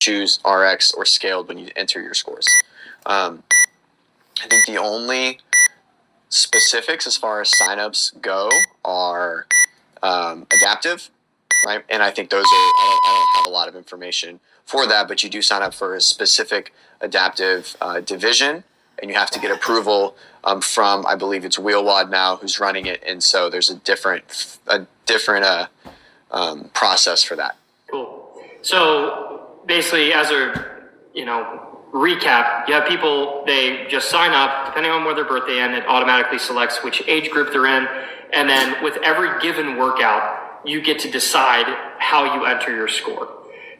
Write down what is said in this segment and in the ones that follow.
choose RX or scaled when you enter your scores. I think the only specifics as far as signups go are adaptive, right? And I think those are, I don't have a lot of information for that, but you do sign up for a specific adaptive division, and you have to get approval from, I believe it's Wheelwad now who's running it, and so there's a different process for that. Cool. So basically, as a recap, you have people, they just sign up depending on where their birthday is, it automatically selects which age group they're in, and then with every given workout, you get to decide how you enter your score.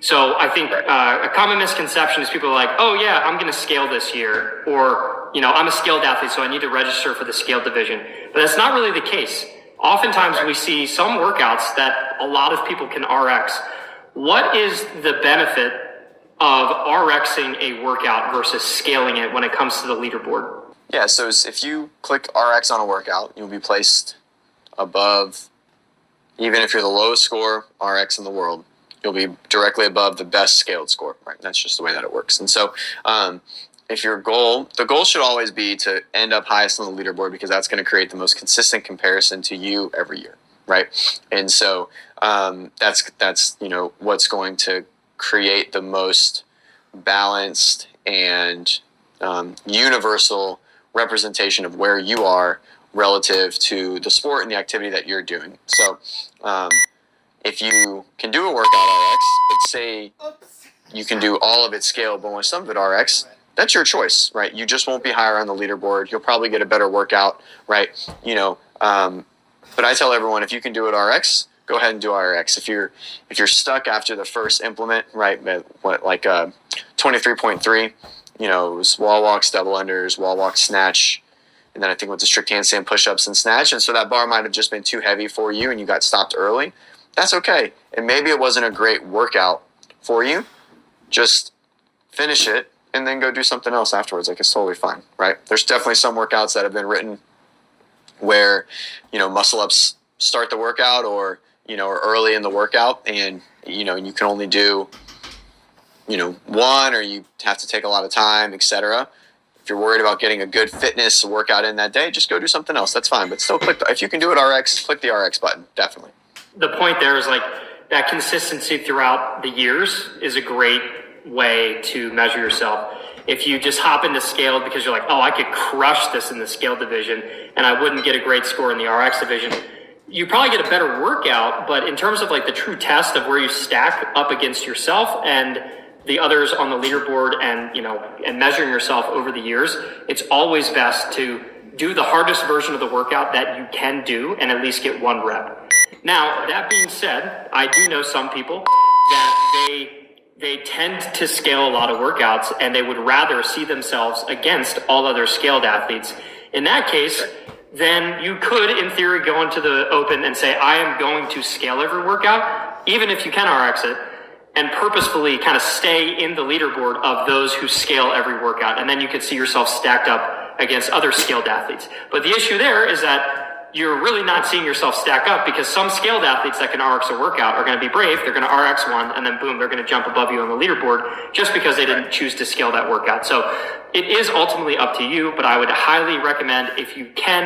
So I think a common misconception is people are like, oh yeah, I'm going to scale this year, or I'm a scaled athlete, so I need to register for the scaled division. But that's not really the case. Oftentimes we see some workouts that a lot of people can RX. What is the benefit of RXing a workout versus scaling it when it comes to the leaderboard? Yeah, so if you click RX on a workout, you'll be placed above, even if you're the lowest score RX in the world, you'll be directly above the best scaled score, right? That's just the way that it works. And so if the goal should always be to end up highest on the leaderboard, because that's going to create the most consistent comparison to you every year, right? And so that's what's going to create the most balanced and universal representation of where you are relative to the sport and the activity that you're doing. So if you can do a workout RX, but say you can do all of it scaled, but only some of it RX, that's your choice, right? You just won't be higher on the leaderboard. You'll probably get a better workout, right? But I tell everyone, if you can do it RX, go ahead and do RX. If you're stuck after the first implement, right, 23.3, it was wall walks, double unders, wall walk, snatch, and then I think went to strict handstand push-ups and snatch, and so that bar might have just been too heavy for you and you got stopped early. That's okay. And maybe it wasn't a great workout for you. Just finish it and then go do something else afterwards. Like, it's totally fine, right? There's definitely some workouts that have been written where, muscle ups start the workout or early in the workout, and, you can only do, one, or you have to take a lot of time, etc. If you're worried about getting a good fitness workout in that day, just go do something else. That's fine. But still if you can do it RX, click the RX button. Definitely. The point there is that consistency throughout the years is a great way to measure yourself. If you just hop into scaled because you're like, oh, I could crush this in the scaled division and I wouldn't get a great score in the RX division, you probably get a better workout. But in terms of the true test of where you stack up against yourself and the others on the leaderboard and measuring yourself over the years, it's always best to do the hardest version of the workout that you can do and at least get one rep. Now, that being said, I do know some people that they tend to scale a lot of workouts and they would rather see themselves against all other scaled athletes. In that case, then you could, in theory, go into the open and say, I am going to scale every workout, even if you can RX it, and purposefully kind of stay in the leaderboard of those who scale every workout. And then you could see yourself stacked up against other scaled athletes. But the issue there is that you're really not seeing yourself stack up, because some scaled athletes that can RX a workout are going to be brave. They're going to RX one, and then boom, they're going to jump above you on the leaderboard just because they didn't choose to scale that workout. So it is ultimately up to you, but I would highly recommend, if you can,